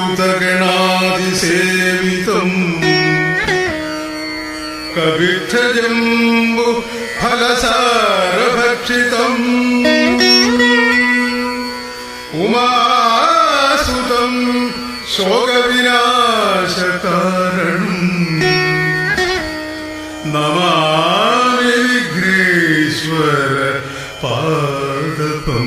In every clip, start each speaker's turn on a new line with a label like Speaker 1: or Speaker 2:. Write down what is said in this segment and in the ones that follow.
Speaker 1: ഭൂതഗണാതിസേവിതം കവിഠജംബു ഫലസാരഭക്ഷിതം ഉമാസുതം ശോകവിനാശകാരണം നമാമി വിഘ്നേശ്വര പാദപങ്കജം.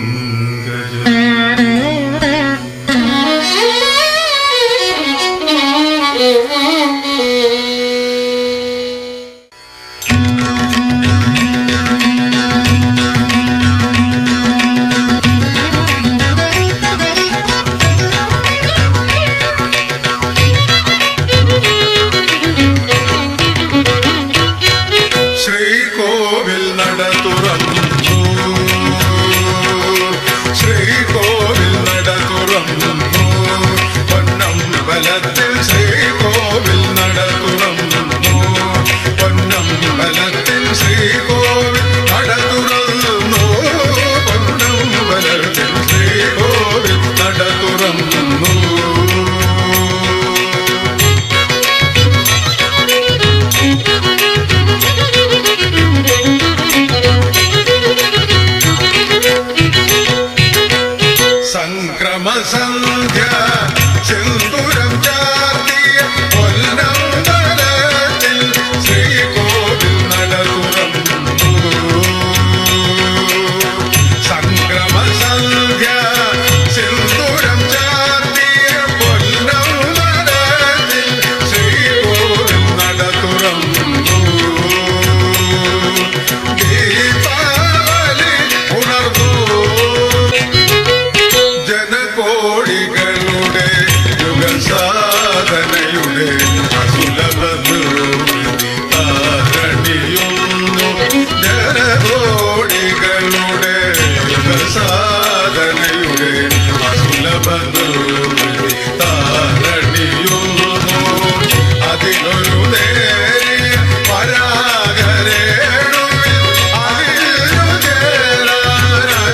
Speaker 1: സംക്രമസന്ധ്യ സിന്ദൂരം ചാർത്തിയ പൊന്നം തലത്തിൽ ശ്രീകോവിൽ നട തുറന്നു. സംക്രമസന്ധ്യ സിന്ദൂരം ചാർത്തിയ പൊന്നം തലത്തിൽ ശ്രീകോവിൽ നട തുറന്നു. ദീപാവലി ഉണർന്നു കോടികളുടെ യുഗസാധനയുടെ സുലഭണിയുന്നു. ജനകോടികളുടെ യുഗസാധനയുടെ സുലഭണിയുന്നു. അതിലൊരു നേരിയ പരാഗരേണുവിൽ അതിലു ചേരാനതിമോഹം.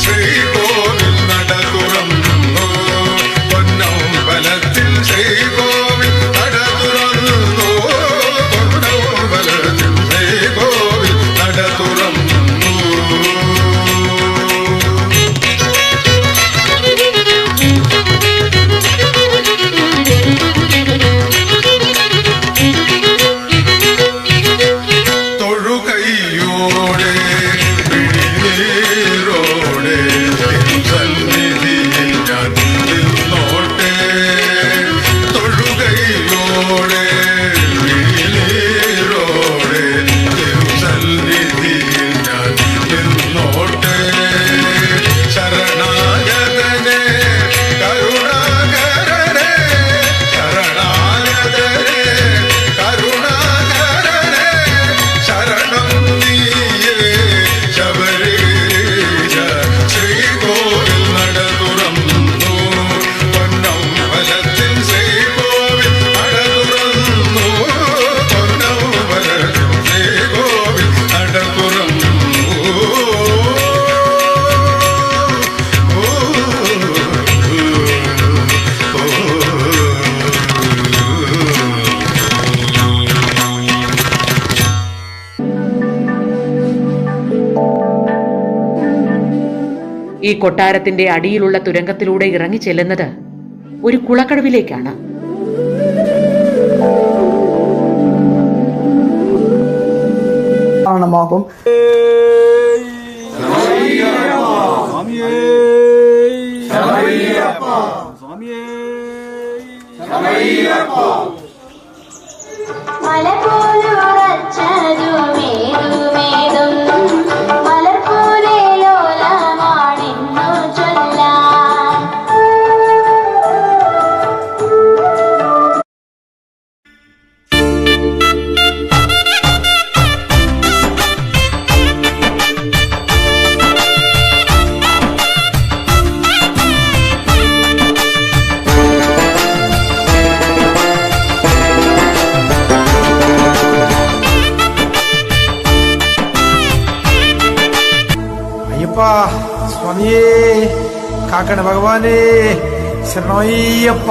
Speaker 1: ശ്രീകോവിൽ നട തുറന്നു. പൊന്നമ്പലത്തിൽ ശ്രീകോവിൽ നട തുറന്നു. പൊന്നമ്പലത്തിൽ ശ്രീകോവിൽ നട തുറന്നു. തൊഴുകൈയോടെ പിടിനീരോടെ സന്നിധിയിൽ ഞാൻ നിന്നോട്ടെ. തൊഴുകൈയോടെ പിടിനീരോടെ സന്നിധിയിൽ ഞാൻ നിന്നോട്ടെ. ശരണാഗതനെ കരുണാകരനെ ശരണാഗതനെ കരുണാകരനെ ശരണം നീയേ ശബരീശ. ശ്രീകോവിൽ നട തുറന്നു. പൊന്നമ്പലത്തിൽ ശ്രീകോവിൽ നട തുറന്നു. പൊന്നമ്പലത്തിൽ ശ്രീകോവിൽ നട തുറന്നു.
Speaker 2: ഈ കൊട്ടാരത്തിന്റെ അടിയിലുള്ള തുരങ്കത്തിലൂടെ ഇറങ്ങി ചെല്ലുന്നത് ഒരു കുളക്കടവിലേക്കാണ്.
Speaker 3: കാരണമാകും. കാക്കണ ഭഗവാനേ, ശരണയ്യപ്പ.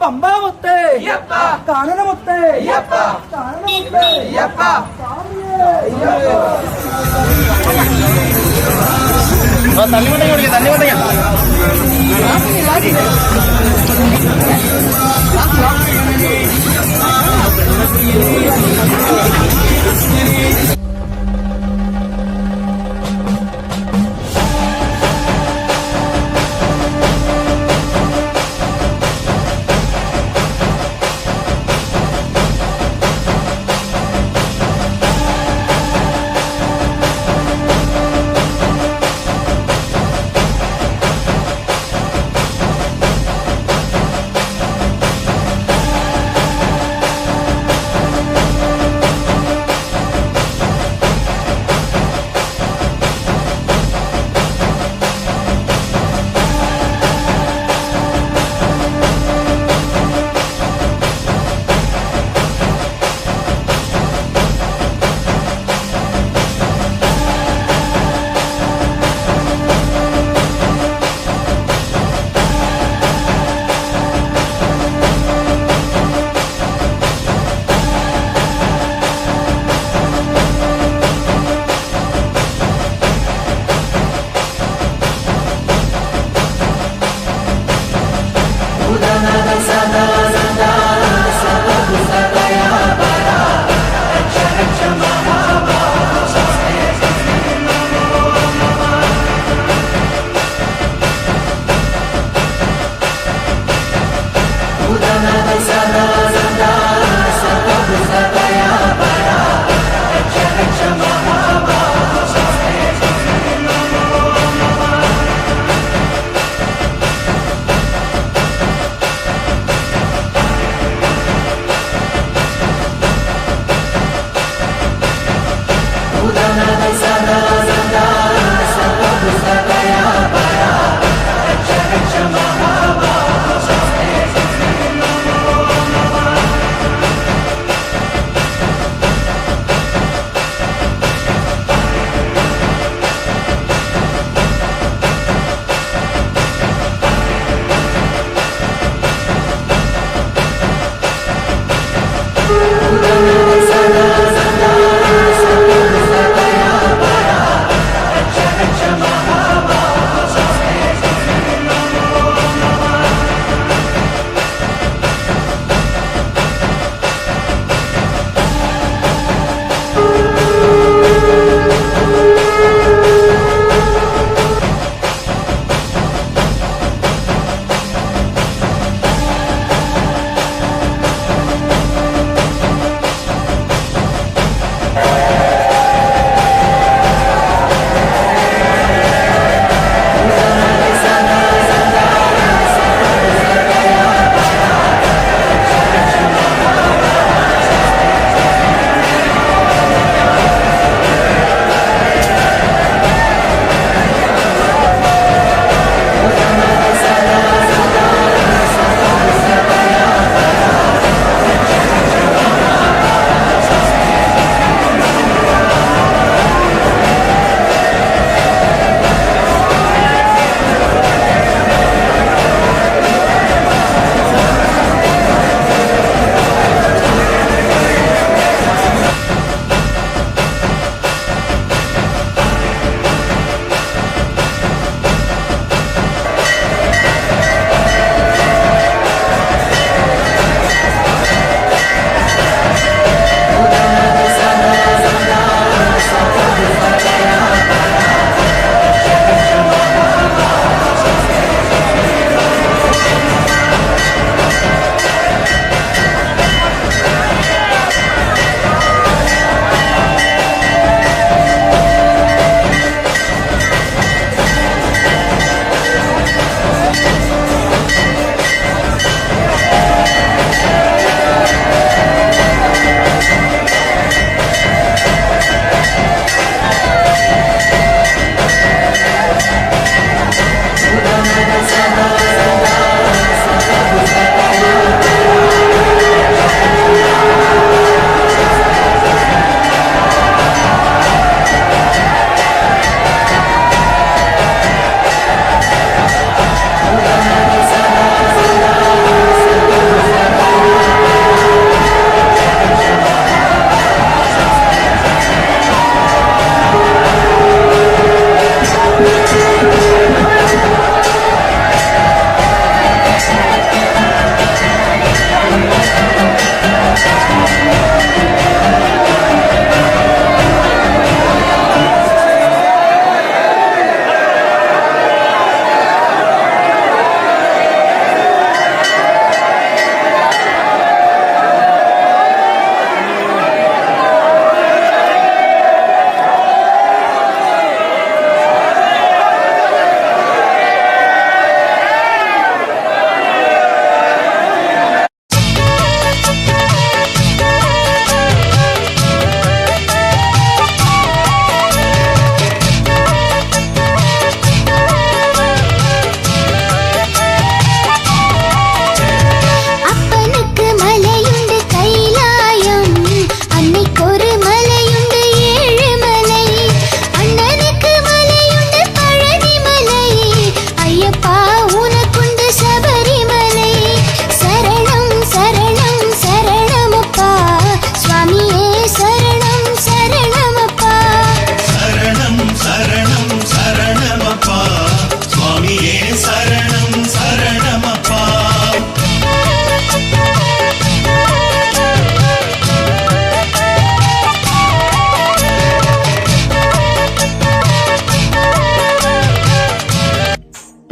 Speaker 4: പമ്പാമുത്തേ കാനനമുത്തേ കാനനമുത്തേ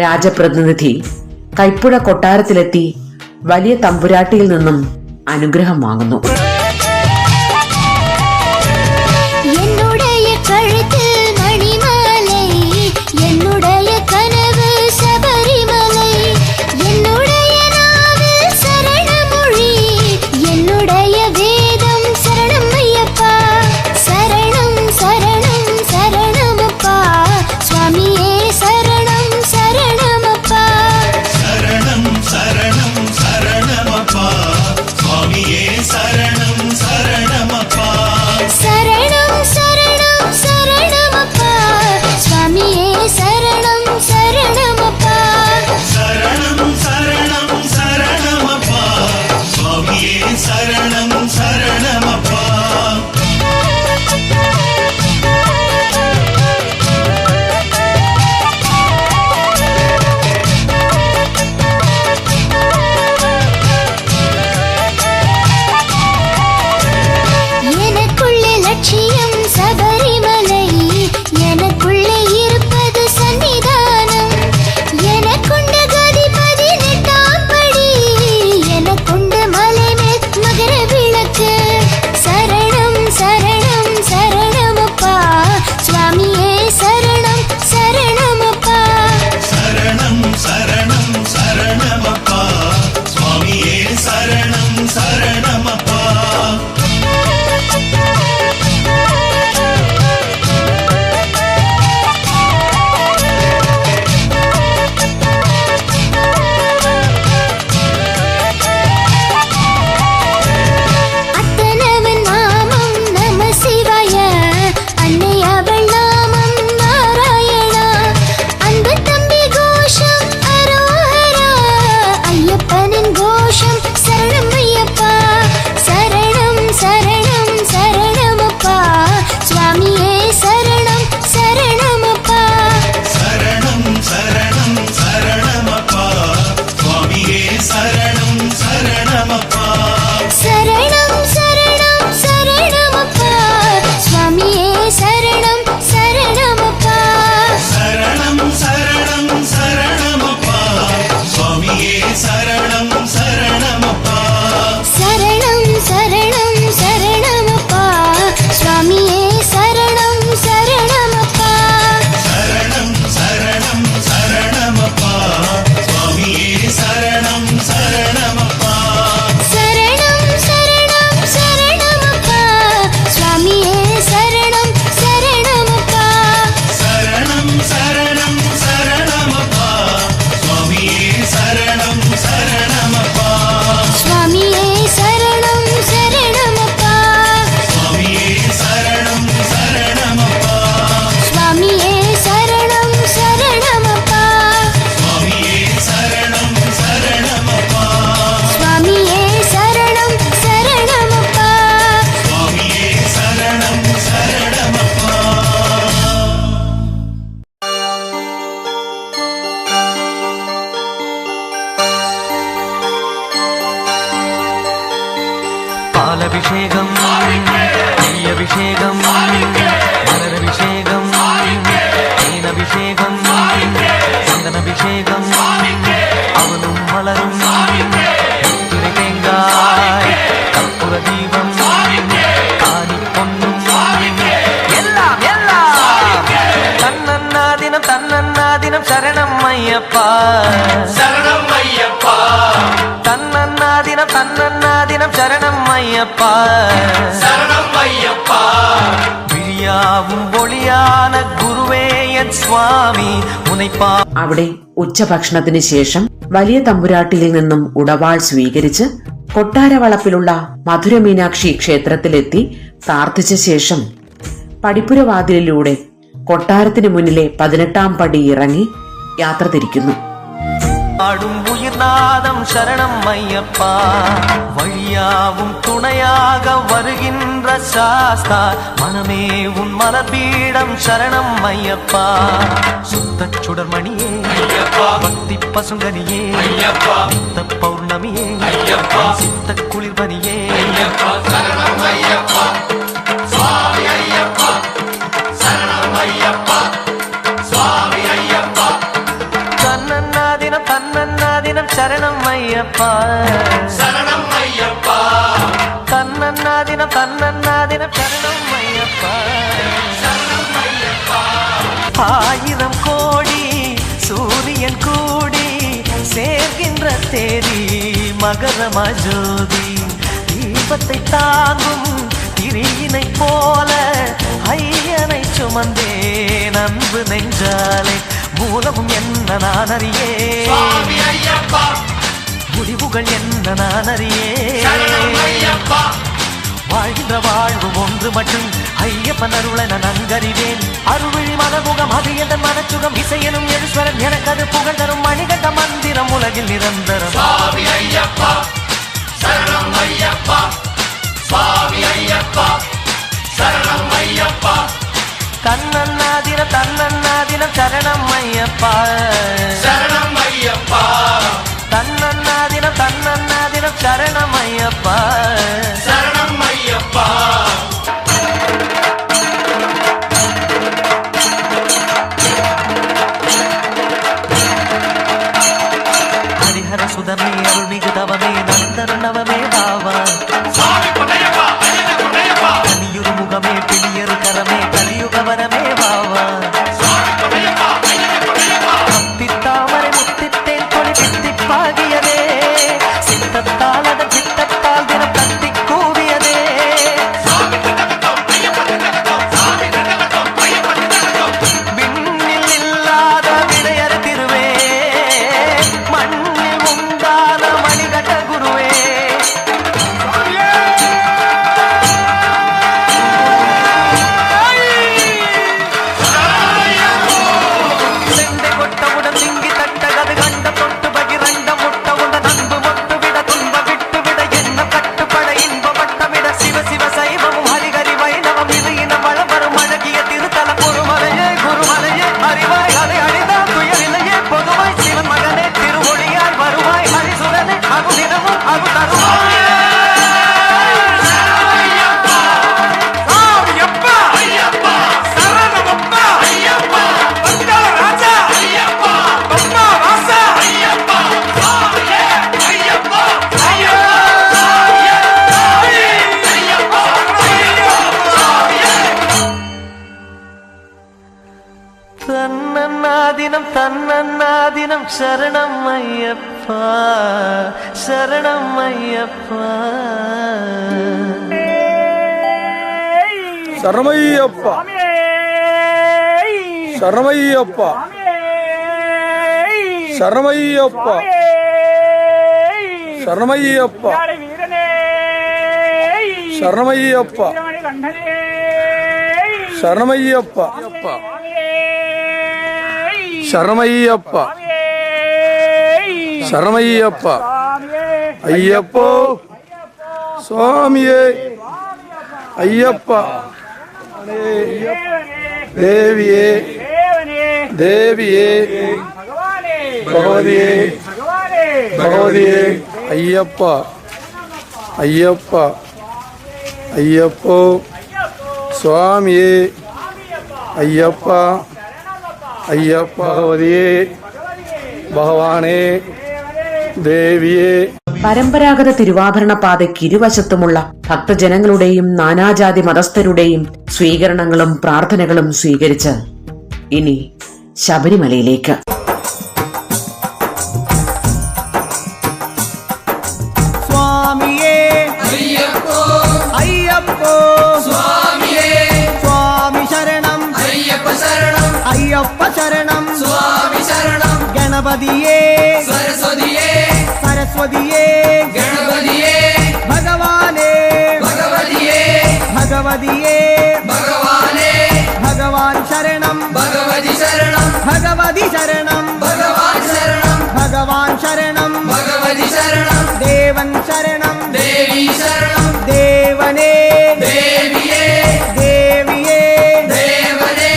Speaker 2: രാജപ്രതിനിധി കൈപ്പുഴ കൊട്ടാരത്തിലെത്തി വലിയ തമ്പുരാട്ടിയിൽ നിന്നും അനുഗ്രഹം വാങ്ങുന്നു.
Speaker 5: പാലഭിഷേകം, നെയ്യഭിഷേകം, മലരഭിഷേകം, തേനഭിഷേകം, ചന്ദനഭിഷേകം, അവനും വളരും തേങ്കായ് കർപ്പൂരദീപം കാണിപ്പൊന്നും എല്ലാം എല്ലാം തന്നന്നാദിനം തന്നന്നാദിനം ശരണം അയ്യപ്പ ശരണം അയ്യപ്പ തന്നന്നാദിനം തന്നന്നാദിനം ശരണം അയ്യപ്പ ശരണം അയ്യപ്പ വിഴിയാവും ഒളിയാന ഗുരുവേയൻ സ്വാമി മുനൈപ്പാ.
Speaker 2: അവിടെ ഉച്ചഭക്ഷണത്തിന് ശേഷം വലിയ തമ്പുരാട്ടിയിൽ നിന്നും ഉടവാൾ സ്വീകരിച്ച് കൊട്ടാരവളപ്പിലുള്ള മധുരമീനാക്ഷി ക്ഷേത്രത്തിലെത്തി പ്രാർത്ഥിച്ച ശേഷം പടിപ്പുരവാതിലിലൂടെ കൊട്ടാരത്തിന് മുന്നിലെ 18-ാം പടി ഇറങ്ങി യാത്ര തിരിക്കുന്നു.
Speaker 5: ആടും ഉയിർനാദം ശരണം അയ്യപ്പ വഴിയാവും തുണயாக வருகின்ற சாஸ்தா மனமே உன் மலர்பீடம் சரணம் ஐயப்பா சுத்த சுடர்மணியே ஐயப்பா பக்தி பசுங்கனியே ஐயப்பா நித்த பௌர்ணமியே ஐயப்பா சித்த குளிர்பனியே ஐயப்பா சரணம் ஐயப்பா சுவாமி ஐயப்பா சரணம் ஐயப்பா சுவாமி ஐயப்பா கண்ணன் ஐயப்பா சரணம் ஐயப்பா தன்னன்னாதினம் தன்னன்னாதினம் சரணம் ஐயப்பா சரணம் ஐயப்பா ஆயிரம் கோடி சூரியன் கூடி சேர்கின்ற தேதி மகரமா ஜோதி தீபத்தை தாங்கும் திரியினை போல ஐயனை சுமந்தேன் அன்பு நெஞ்சாலே மூலமும் என்ன நான் அறியே முடிவுகள் என்ன நான் அறியே வாழ்கின்ற வாழ்வு ஒன்று மட்டும் ஐயப்பன் அருளை நான் நன்கறிவேன் அருள்விழி மனமுகம் அது எந்த மனச்சுகம் இசையனும் எழுஸ்வரன் எனக்கு அது புகழ் தரும் மணிகண்ட மந்திரம் உலகில் நிரந்தரம் ஐயப்பா சரணம் ஐயப்பா சுவாமி ஐயப்பா சரணம் ஐயப்பா தன்னன்னாதினம் தன்னன்னாதினம் சரணம் ஐயப்பா சரணம் ஐயப்பா தன்னன்னாதினம் தன்னன்னாதினம் சரணம் ஐயப்பா சரணம் ஐயப்பா ஹரிஹர சுதமே அருள்மிகு தவமே நந்தன நவமே பாவா கனியுரு முகமே பிணியரு கரமே கலியுகவரமே பாவா முத்தித்தாமரை முத்தித்தேன் கொடி தித்திப்பாகியதே சித்தத்தால் அதன் சித்தத்தால் தினம் தத்தி கூவியதே விண்ணில் இல்லாத விடையறு திருவே மண்ணில் உண்டான மணிகண்ட குருவே தன்னன்னாதினம் தன்னன்னாதினம் சரணம் ஐயப்பா சரணம் ஐயப்பா
Speaker 3: சரணமையப்பா சரணமையப்பா சரணமையப்பா சரணமையப்பா சரணமையப்பா சரணமையப்பா சரணமையப்பா சரணமையப்பா ஐயப்போ சுவாமியே ஐயப்பா தேவியே தேவியே பகவதியே பகவதியே ஐயப்பா ஐயப்பா ஐயப்போ சுவாமியே ஐயப்பா ஐயப்பா பகவதியே ഭഗവാനേ ദേവിയേ.
Speaker 2: പരമ്പരാഗത തിരുവാഭരണ പാതയ്ക്ക് ഇരുവശത്തുമുള്ള ഭക്തജനങ്ങളുടെയും നാനാജാതി മതസ്ഥരുടെയും സ്വീകരണങ്ങളും പ്രാർത്ഥനകളും സ്വീകരിച്ച് ഇനി ശബരിമലയിലേക്ക്.
Speaker 5: സ്വാമിയേ അയ്യപ്പോ അയ്യപ്പോ സ്വാമിയേ സ്വാമി ശരണം അയ്യപ്പ ശരണം അയ്യപ്പ ശരണം സ്വാമി ശരണം ഗണപതിയേ സരസ്വതിയേ സരസ്വതിയേ ഗണപതിയേ ഭഗവാനേ ഭഗവതിയേ ഭഗവതിയേ ഭഗവാനേ ഭഗവാൻ ശരണം ഭഗവതി ശരണം ഭഗവതി ശരണം ഭഗവാൻ ശരണം ഭഗവാൻ ശരണം ഭഗവതി ശരണം ദേവൻ ശരണം ദേവി ശരണം ദേവനേ ദേവിയേ ദേവിയേ ദേവനേ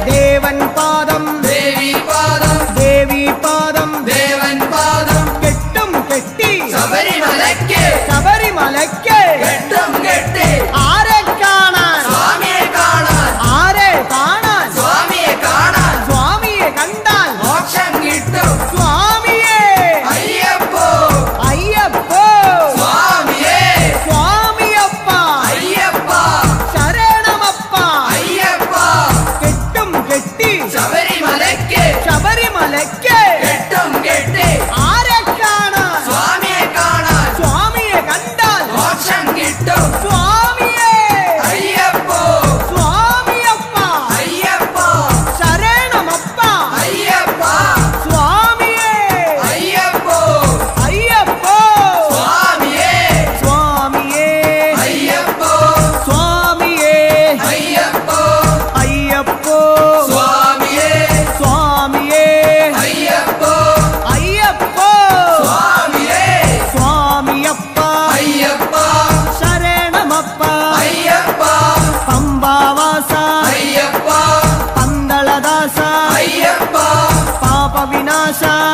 Speaker 5: ദേവൻ പാദം ദേവി പാദം ദേവി പാദം ദേവൻ പാദം കെട്ടും കെട്ടി ശബരിമലയ്ക്ക് ശബരിമലയ്ക്ക് കെട്ടും കെട്ടി ആരെ കാണാൻ സ്വാമിയെ കാണാൻ ആരെ കാണാൻ സ്വാമിയെ കാണാൻ സ്വാമിയെ കണ്ടാൽ മോക്ഷം കിട്ടും സ്വാമിയേ അയ്യപ്പോ അയ്യ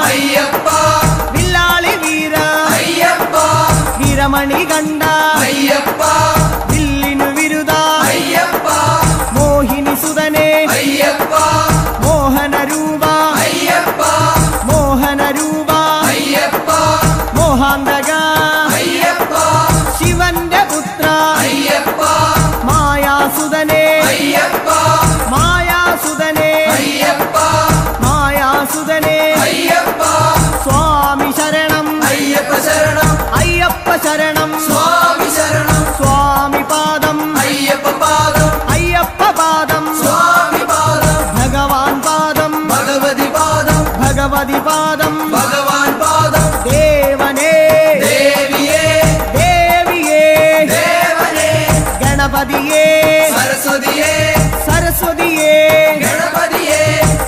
Speaker 5: അയ്യപ്പ വില്ലാളി വീര അയ്യപ്പ വീരമണി കണ്ട അയ്യപ്പ വില്ലിനു വിരുദ അയ്യപ്പ മോഹിനി സുതനെ അയ്യപ്പ മോഹന രൂപ അയ്യപ്പ മോഹന രൂപ അയ്യപ്പ മോഹാന്തക അയ്യപ്പ ശിവന്റെ പുത്ര അയ്യപ്പ മായാസുതനെ അയ്യപ്പ മായാസുതനെ അയ്യപ്പ മായാസുതനെ അയ്യപ്പ സ്വാമി ശരണം അയ്യപ്പ ശരണം അയ്യപ്പ ശരണം സ്വാമി ശരണം സ്വാമി പാദം അയ്യപ്പ പാദം അയ്യപ്പ പാദം സ്വാമി പാദം ഭഗവാൻ പാദം ഭഗവതി പാദം ഭഗവതി പാദം ഭഗവാൻ പാദം ദേവനേ ദേവിയേ ദേവിയേ ദേവനേ ഗണപതിയേ സരസ്വതിയേ സരസ്വതിയേ ഗണപതിയേ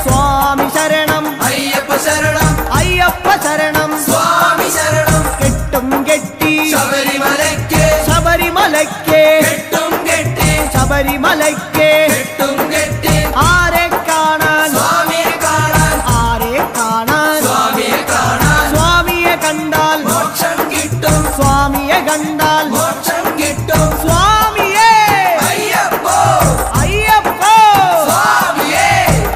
Speaker 5: സ്വാമി ശരണം അയ്യപ്പ ശരണം അയ്യപ്പ ശരണം സ്വാമി ശരണം കെട്ടും കെട്ടി ശബരിമലയ്ക്ക് ശബരിമലയ്ക്ക് കെട്ടും കെട്ടി ശബരിമലയ്ക്ക് കെട്ടും കെട്ടി ആരെ കാണാൻ സ്വാമിയെ കാണാൻ ആരെ കാണാൻ സ്വാമിയെ കാണാൻ സ്വാമിയെ കണ്ടാൽ മോക്ഷം കിട്ടും സ്വാമിയെ കണ്ടാൽ മോക്ഷം കിട്ടും സ്വാമിയേ അയ്യപ്പോ അയ്യപ്പോ സ്വാമിയേ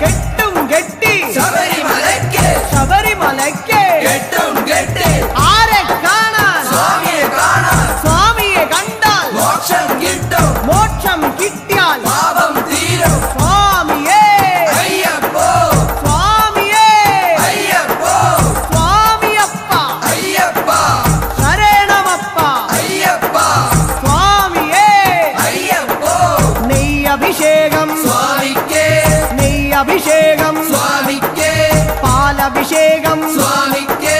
Speaker 5: കെട്ടും കെട്ടി ശബരിമലയ്ക്ക് ശബരിമലയ്ക്ക് കെട്ടും കെട്ടി ആരെ കാണാൻ സ്വാമിയെ കാണാൻ സ്വാമിയെ കണ്ടാൽ മോക്ഷം കിട്ടും മോക്ഷം കിട്ടിയാൽ പാപം തീരും സ്വാമിയേ അയ്യപ്പോ സ്വാമിയേ അയ്യപ്പോ സ്വാമിയപ്പ അയ്യപ്പ ശരണമപ്പ അയ്യപ്പ സ്വാമിയേ അയ്യപ്പോ നെയ്യഭിഷേകം സ്വാമിക്കേ നെയ്യഭിഷേകം സ്വാമിക്കേ പാലഭിഷേകം സ്വാമിക്കേ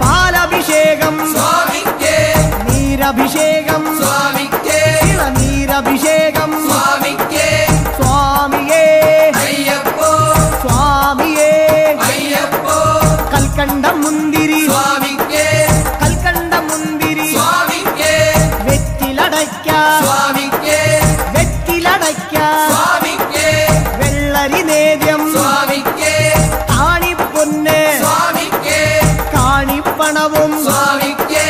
Speaker 5: പാലഭിഷേകം സ്വാമിക്കേ നീരഭിഷേകം സ്വാമിക്കേ നീരഭിഷേകം സ്വാമിക്കേ സ്വാമിയേ അയ്യപ്പോ സ്വാമിയേ അയ്യപ്പോ കൽക്കണ്ട മുന്തിരി സ്വാമിക്കേ കൽക്കണ്ട മുന്തിരി സ്വാമിക്കേ വെറ്റിലടയ്ക്ക സ്വാമിക്കേ വെറ്റിലടയ്ക്ക സ്വാമിക്കേ വെള്ളരി നേദ്യം സ്വാമിക്കേ കാണിപ്പൊന്ന് സ്വാമിക്കേ കാണിപ്പണവും സ്വാമിക്കേ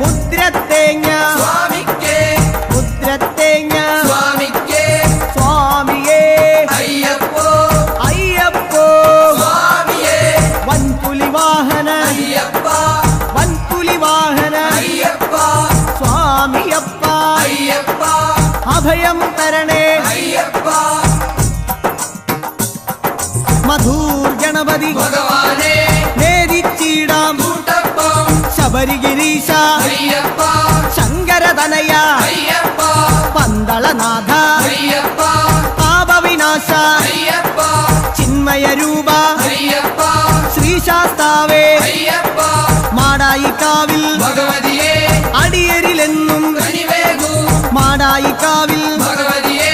Speaker 5: മുദ്രത്തേങ്ങ സ്വാമിക്കേ മുദ്രത്തേങ്ങ സ്വാമിക്കേ സ്വാമിയേ അയ്യപ്പോ അയ്യപ്പോ സ്വാമിയേ വൻപുലി വാഹന അയ്യപ്പ വൻപുലി വാഹന അയ്യപ്പ സ്വാമിയപ്പ അയ്യപ്പ അഭയം തരണേ അയ്യപ്പ മധൂർ ഗണപതി ഭഗവാനെ നേരിച്ചിടാം കൂട്ടപ്പം ശബരിഗിരീശ അയ്യപ്പ ശങ്കരതനയ അയ്യപ്പ പന്തളനാഥ അയ്യപ്പ പാപവിനാശ അയ്യപ്പ ചിന്മയ രൂപ അയ്യപ്പ ശ്രീശാസ്താവേ അയ്യപ്പ മാടായിക്കാവിൽ ഭഗവതിയെ അടിയരിലെന്നും കനിവേകൂ മാടായിക്കാവിൽ ഭഗവതിയെ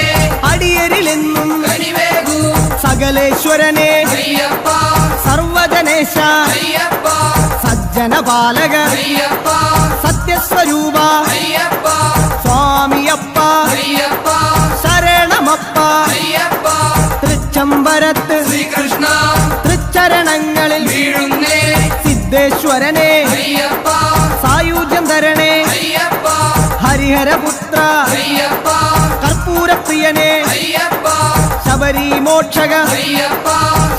Speaker 5: അടിയരിലെന്നും കനിവേകൂ സകലേശ്വരനെ അയ്യപ്പ സർവജനേശ അയ്യപ്പ സജ്ജന പാലക അയ്യപ്പ സത്യസ്വരൂപ അയ്യപ്പ സ്വാമിയപ്പ അയ്യപ്പ ശരണമപ്പ അയ്യപ്പ തൃച്ചംബരത്ത് ശ്രീകൃഷ്ണ തൃച്ചരണങ്ങളിൽ വീഴുന്നേ സിദ്ധേശ്വരനെ അയ്യപ്പ സായുജ്യം തരണേ അയ്യപ്പ ഹരിഹരപുത്ര അയ്യപ്പ കർപ്പൂരപ്രിയനെ അയ്യപ്പ ശബരി മോക്ഷക അയ്യപ്പ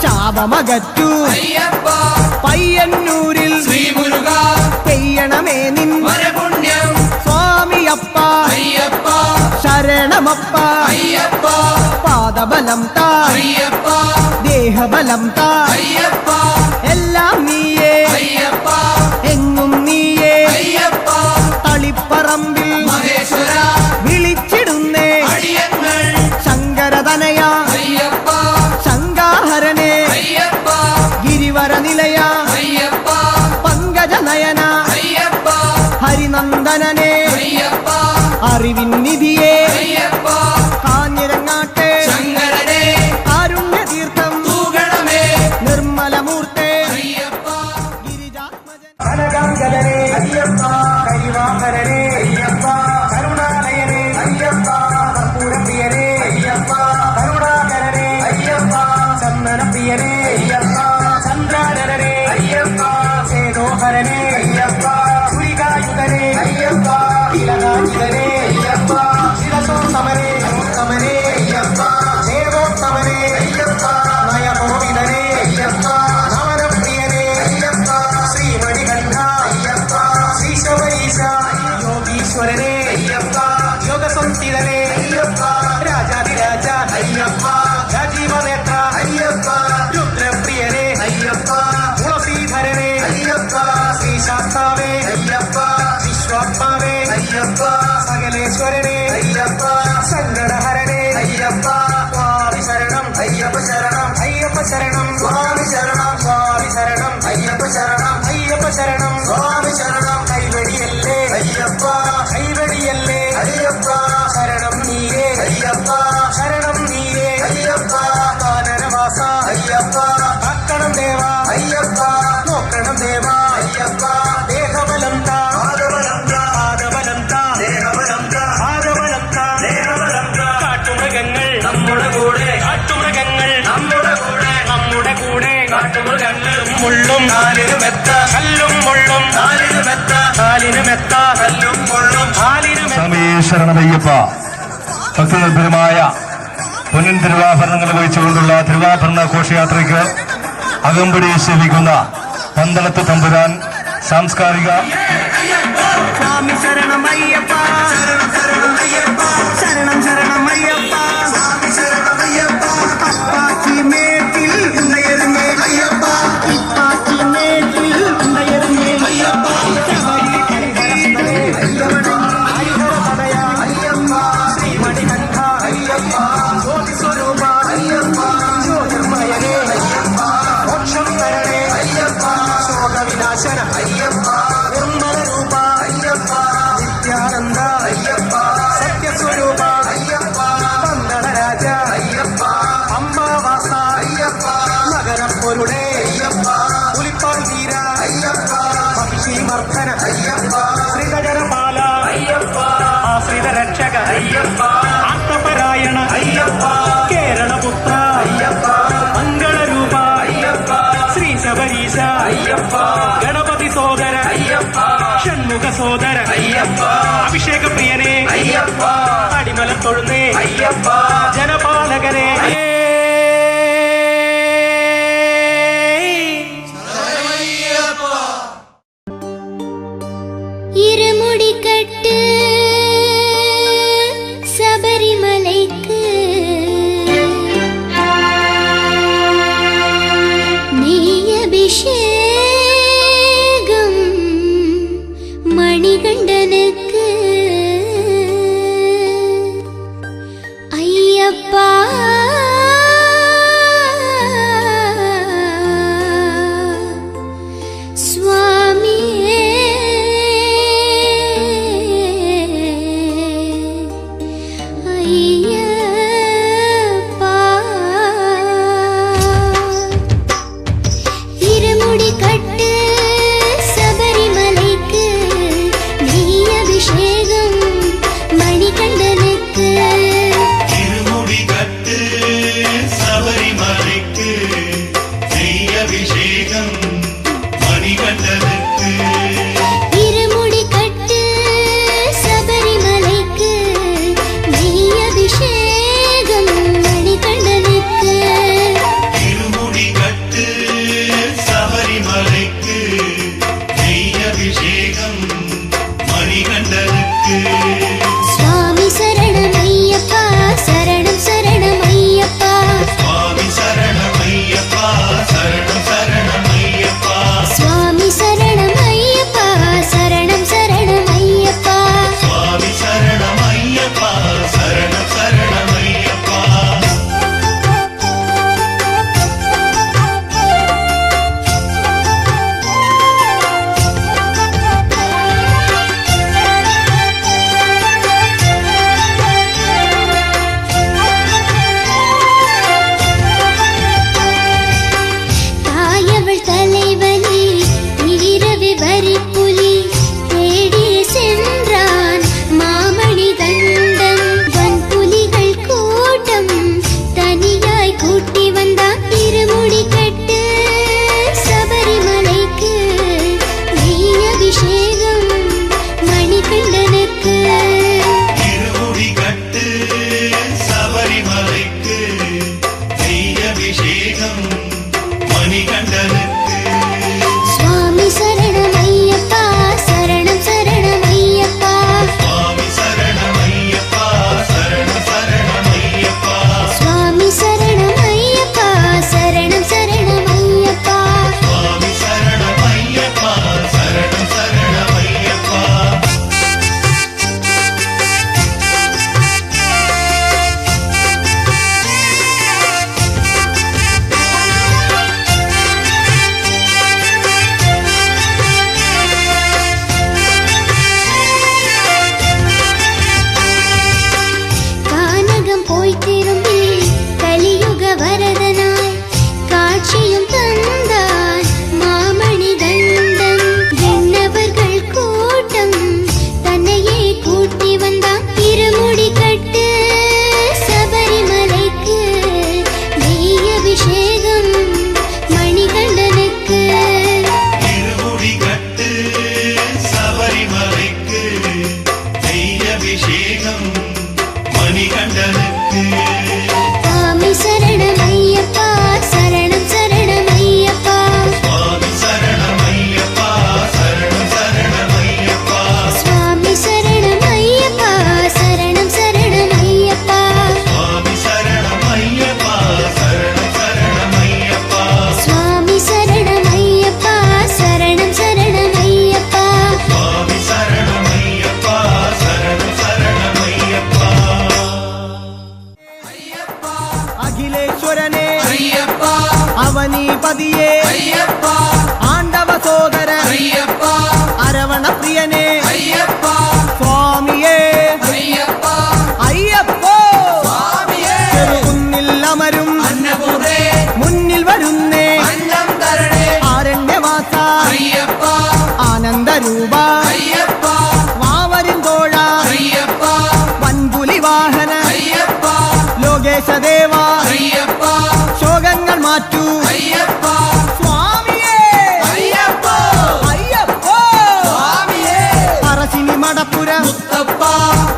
Speaker 5: ശാപമകറ്റു അയ്യപ്പ പയ്യന്നൂരിൽ ശ്രീമുരുക പെയ്യണമേ നിൻ വരപുണ്യം സ്വാമിയപ്പ അയ്യപ്പ ശരണമപ്പ അയ്യപ്പ പാദബലം താ അയ്യപ്പ ദേഹബലം താ അയ്യപ്പ എല്ലാം നീയേ അയ്യപ്പ എങ്ങും നീയേ അയ്യപ്പ തളിപ്പറമ്പിൽ മഹേശ്വര വിളിച്ചിടുന്നേ അടിയങ്ങൾ ശങ്കരതനയ അയ്യപ്പ ശങ്കാഹരനെ അയ്യപ്പ ഗിരിവര നിലയ അയ്യപ്പ പങ്കജനയന അയ്യപ്പ ഹരിനന്ദനനെ അയ്യപ്പ അറിവിൻ നിധിയെ അയ്യപ്പ കാഞ്ഞിരങ്ങാട്ടെ ശങ്കരനെ കാരുണ്യതീർത്ഥം തൂകണമേ നിർമ്മലമൂർത്തേ അയ്യപ്പ ഗിരിജാത്മജൻ
Speaker 6: കനകാംഗദനെ അയ്യപ്പ കരിവാഹരനെ അയ്യപ്പ കരുണാലയനെ അയ്യപ്പ കർപ്പൂരപ്രിയനെ അയ്യപ്പ കരുണാകരനെ അയ്യപ്പ ചന്ദനപ്രിയനെ അയ്യപ്പ ചന്ദ്രാനനെ അയ്യപ്പ സകലേശ്വരനെ അയ്യപ്പ സങ്കടഹരനെ അയ്യപ്പ സ്വാമി ശരണം അയ്യപ്പ ശരണം അയ്യപ്പ ശരണം സ്വാമി ശരണം സ്വാമി ശരണം അയ്യപ്പ ശരണം അയ്യപ്പ ശരണം സ്വാമി ശരണം കൈവടിയല്ലേ അയ്യപ്പ കൈവടിയല്ലേ അയ്യപ്പ ശരണം നീയേ അയ്യപ്പ ശരണം നീയേ അയ്യപ്പ കാനനവാസ അയ്യപ്പ കാക്കണം ദേവ അയ്യപ്പ നോക്കണം ദേവ അയ്യപ്പ ദേഹബലം താ പാദബലം താ പാദബലം താ ദേഹബലം താ പാദബലം താ ദേഹബലം താ കാട്ടുമൃഗങ്ങൾ നമ്മുടെ കൂടെ കാട്ടുമൃഗങ്ങൾ നമ്മുടെ കൂടെ നമ്മുടെ കൂടെ കാട്ടുമൃഗങ്ങൾ മുള്ളും കാലിന് മെത്ത കല്ലും മുള്ളും കാലിന് മെത്ത കാലിന് മെത്ത കല്ലും മുള്ളും കാലിന്
Speaker 7: സ്വാമി ശരണമയ്യപ്പ. ഭക്തനിർഭരമായ പൊന്നിൻ തിരുവാഭരണങ്ങൾ വഹിച്ചുകൊണ്ടുള്ള തിരുവാഭരണ ഘോഷയാത്രയ്ക്ക് അകമ്പടി സേവിക്കുന്ന പന്തളത്ത് തമ്പുരാൻ സാംസ്കാരിക
Speaker 5: സ്വാമി ശരണമയ്യപ്പ ശരണം ശരണമയ്യപ്പ ശരണം ശരണമയ്യപ്പ സ്വാമി ശരണമയ്യപ്പ അപ്പാച്ചി മേട്ടിൽ ഉണ്ടയരുമേ അയ്യപ്പ അപ്പാച്ചി മേട്ടിൽ ഉണ്ടയരുമേ അയ്യപ്പ ശബരി ഹരിഹരസുതനേ ആയുധരതനയ അയ്യപ്പ ശ്രീമണികണ്ഠ അയ്യപ്പ ജ്യോതി സ്വരൂപ അയ്യപ്പ ജ്യോതിർമയനേ അയ്യപ്പ മോക്ഷം തരണേ അയ്യപ്പ ശോകവിനാശന അയ്യപ്പ നിർമ്മല രൂപ അയ്യപ്പ നിത്യാനന്ദ അയ്യപ്പ സത്യസ്വരൂപ അയ്യപ്പ പന്തളരാജ അയ്യപ്പ അമ്പാവാസ അയ്യപ്പ നഗരപ്പൊരുടേ അയ്യപ്പ പുലിപ്പാൽ തീര അയ്യപ്പ മഹിഷീമർദ്ദന അയ്യപ്പ ശ്രീധരപാല അയ്യപ്പ ആശ്രിത രക്ഷക അയ്യപ്പ ആത്മപരായണ അയ്യപ്പ കേരളപുത്ര അയ്യപ്പ മംഗളരൂപ അയ്യപ്പ ശ്രീ ശബരീശ അയ്യപ്പ ഗണപതി സോദര അയ്യപ്പ ഷൺമുഖ സോദര അയ്യപ്പ അഭിഷേക പ്രിയനെ അയ്യപ്പ അടിമല തൊഴുന്നേ അയ്യപ്പ ജനപാലകരെ
Speaker 8: இருமுடிக்கட்டு சபரிமலைக்கு நெய் அபிஷேகம் மணிகண்டனுக்கு ஐயப்பா சுவாமியே ஐயப்பா இருமுடி கட்டு சபரிமலைக்கு நெய் அபிஷேகம் மணிகண்டனுக்கு
Speaker 7: இருமுடி கட்டு சபரிமலைக்கு நெய் அபிஷேகம் மணிகண்டனுக்கு
Speaker 8: இருமுடி கட்டு சபரிமலைக்கு நெய் அபிஷேகம் மணிகண்டனுக்கு
Speaker 7: இருமுடி கட்டு சபரிமலைக்கு நெய் அபிஷேகம் மணிகண்டனுக்கு
Speaker 8: சுவாமி சரணமையப்பா சரணம் சரணமையப்பா
Speaker 7: சுவாமி சரணமையப்பா சரணம் சரணமையப்பா
Speaker 8: சுவாமி சரணமையப்பா சரணம் சரணமையப்பா
Speaker 7: சுவாமி சரணமையப்பா சரணம் சரணமையப்பா അഭിഷേകം മണികണ്ഠനുക്ക്
Speaker 8: സ്വാമി ശരണമയ്യപ്പ ശരണം ശരണമയ്യപ്പ
Speaker 7: സ്വാമി ശരണമയ്യപ്പ ശരണം ശരണമയ്യപ്പ
Speaker 8: സ്വാമി ശരണമയ്യപ്പ ശരണം ശരണമയ്യപ്പ
Speaker 7: സ്വാമി ശരണമയ്യപ്പ ശരണം ശരണമയ്യപ്പ
Speaker 8: സ്വാമി ശരണമയ്യപ്പ ശരണം ശരണമയ്യപ്പ
Speaker 7: സ്വാമി ശരണമയ്യപ്പ ശരണം ശരണമയ്യപ്പ
Speaker 5: അഖിലേശ്വരനെ അവനീപതിയെ ആണ്ടവ സോദര അരവണ പ്രിയനെ സ്വാമിയേ അയ്യപ്പോ ചെറുകുന്നിൽ അമരും മുന്നിൽ വരുന്നേ ആരണ്യവാസ ആനന്ദരൂപ വാവരും തോഴ വൻപുലി വാഹന ലോകേശദേവ ശോകങ്ങൾ മാറ്റൂ സ്വാമിയേ അയ്യപ്പോ പറശ്ശിനി മടപ്പുരം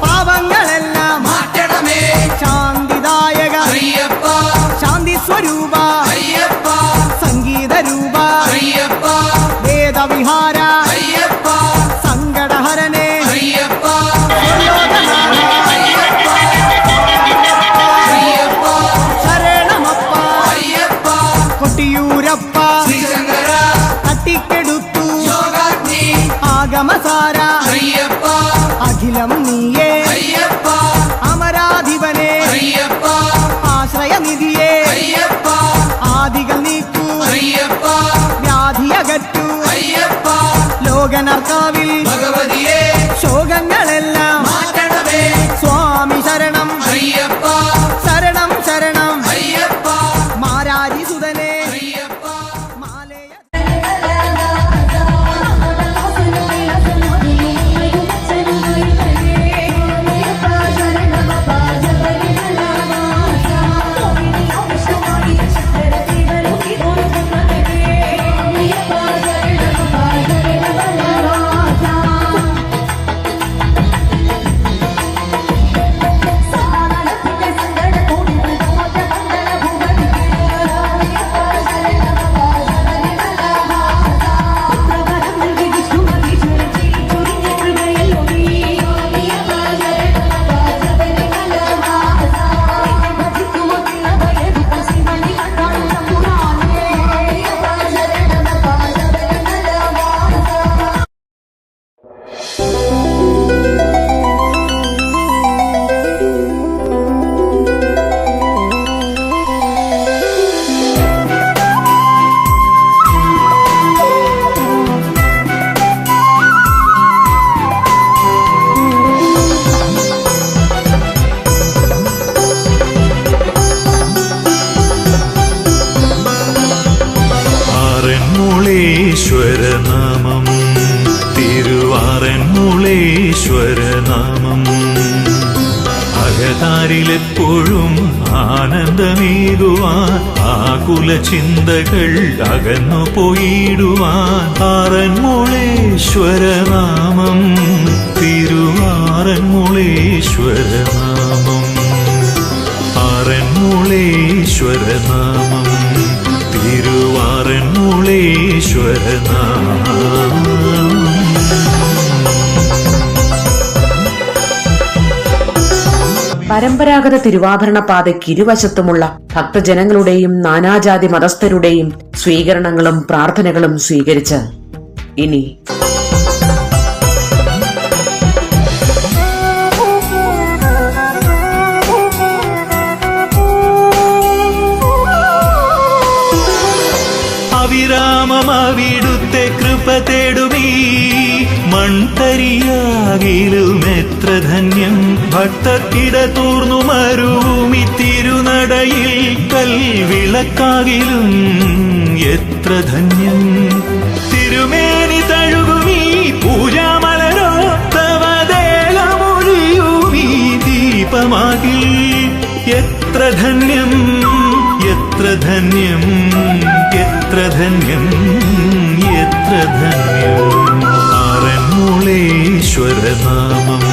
Speaker 5: പാവങ്ങളെല്ലാം മാറ്റണമേ ശാന്തിദായക ശാന്തി സ്വരൂപ സംഗീത രൂപ വേദവിഹാര സങ്കടഹരനെ ശരണമപ്പ കൊട്ടിയൂരപ്പ തട്ടിക്കെടുത്തു ആഗമസാര അഖിലം നീയേ അമരാധിപനെ ആശ്രയനിധിയെ ആദികൾ നീക്കൂ വ്യാധിയകറ്റൂ ലോകനർക്കാവിൽ ശോകങ്ങളെല്ലാം സ്വാമി ശരണം ശരണം ശരണം മാരാരി സുതനെ മാലയ
Speaker 7: ആറന്മുളേശ്വരനാമം തിരുവാറന്മുളേശ്വരനാമം അകതാരിലെപ്പോഴും ആനന്ദമേകുവാൻ ആകുല ചിന്തകൾ അകന്നു പോയിടുവാൻ ആറന്മുളേശ്വരനാമം തിരുവാറന്മുളേശ്വരനാമം ആറന്മുളേശ്വരനാമം തിരുവാറന്മുളേശ്വരനാമം
Speaker 2: പരമ്പരാഗത തിരുവാഭരണ പാതയ്ക്ക് ഇരുവശത്തുമുള്ള ഭക്തജനങ്ങളുടെയും നാനാജാതി മതസ്ഥരുടെയും സ്വീകരണങ്ങളും പ്രാർത്ഥനകളും സ്വീകരിച്ച് ഇനി
Speaker 7: അവിരാമമവിടുത്തെ കൃപ തേടുമീ മൺതരിയാകിലും എത്ര ധന്യം ഭക്തർക്കിട തൂർന്നു മരുമി തിരുനടയിൽ കൽവിളക്കാകിലും എത്ര ധന്യം തിരുമേനി തഴുകുമീ പൂജാമലരോ തവദേലമൊഴിയുമീ ദീപമാകി എത്ര ധന്യം എത്ര ധന്യം എത്ര ധന്യം എത്ര ധന്യം ആറന്മുളേശ്വരനാമം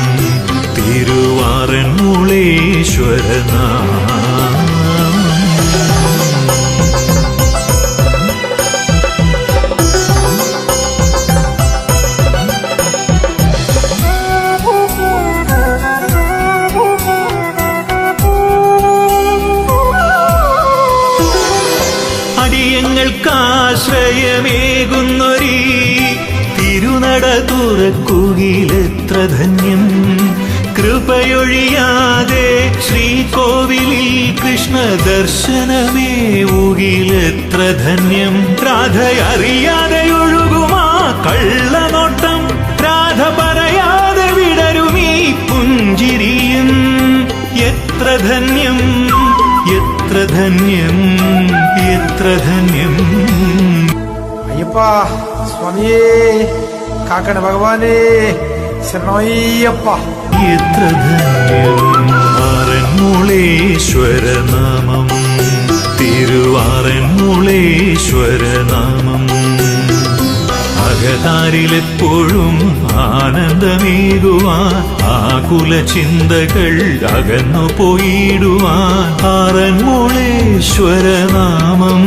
Speaker 7: അടിയങ്ങൾക്കാശ്രയമേകുന്നൊരീ തിരുനട തുറക്കുകിലെത്ര ധന്യം. കൃപയൊഴിയാതെ ശ്രീകോവിലിൽ കൃഷ്ണ ദർശനമേവുകിലെത്ര ധന്യം. രാധയറിയാതെ ഒഴുകുമാ കള്ളനോട്ടം, രാധ പറയാതെ വിടരുമീ പുഞ്ചിരിയും. എത്ര ധന്യം, എത്ര ധന്യം, എത്ര ധന്യം.
Speaker 3: അയ്യപ്പ സ്വാമിയേ, കാക്കണ ഭഗവാനേ, ശരണയ്യപ്പ.
Speaker 7: എത്ര ധന്യം ആറന്മുളേശ്വരനാമം, തിരുവാറന്മുളേശ്വരനാമം. അകതാരിലെപ്പോഴും ആനന്ദമേകുവാൻ, ആകുല ചിന്തകൾ അകന്നു പോയിടുവാൻ. ആറന്മുളേശ്വരനാമം,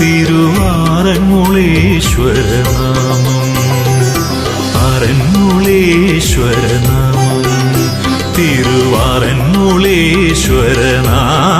Speaker 7: തിരുവാറന്മുളേശ്വരനാമം. ആറന്മുളേശ്വരനാമം, തിരുവാറന്മുളേശ്വരനാമം.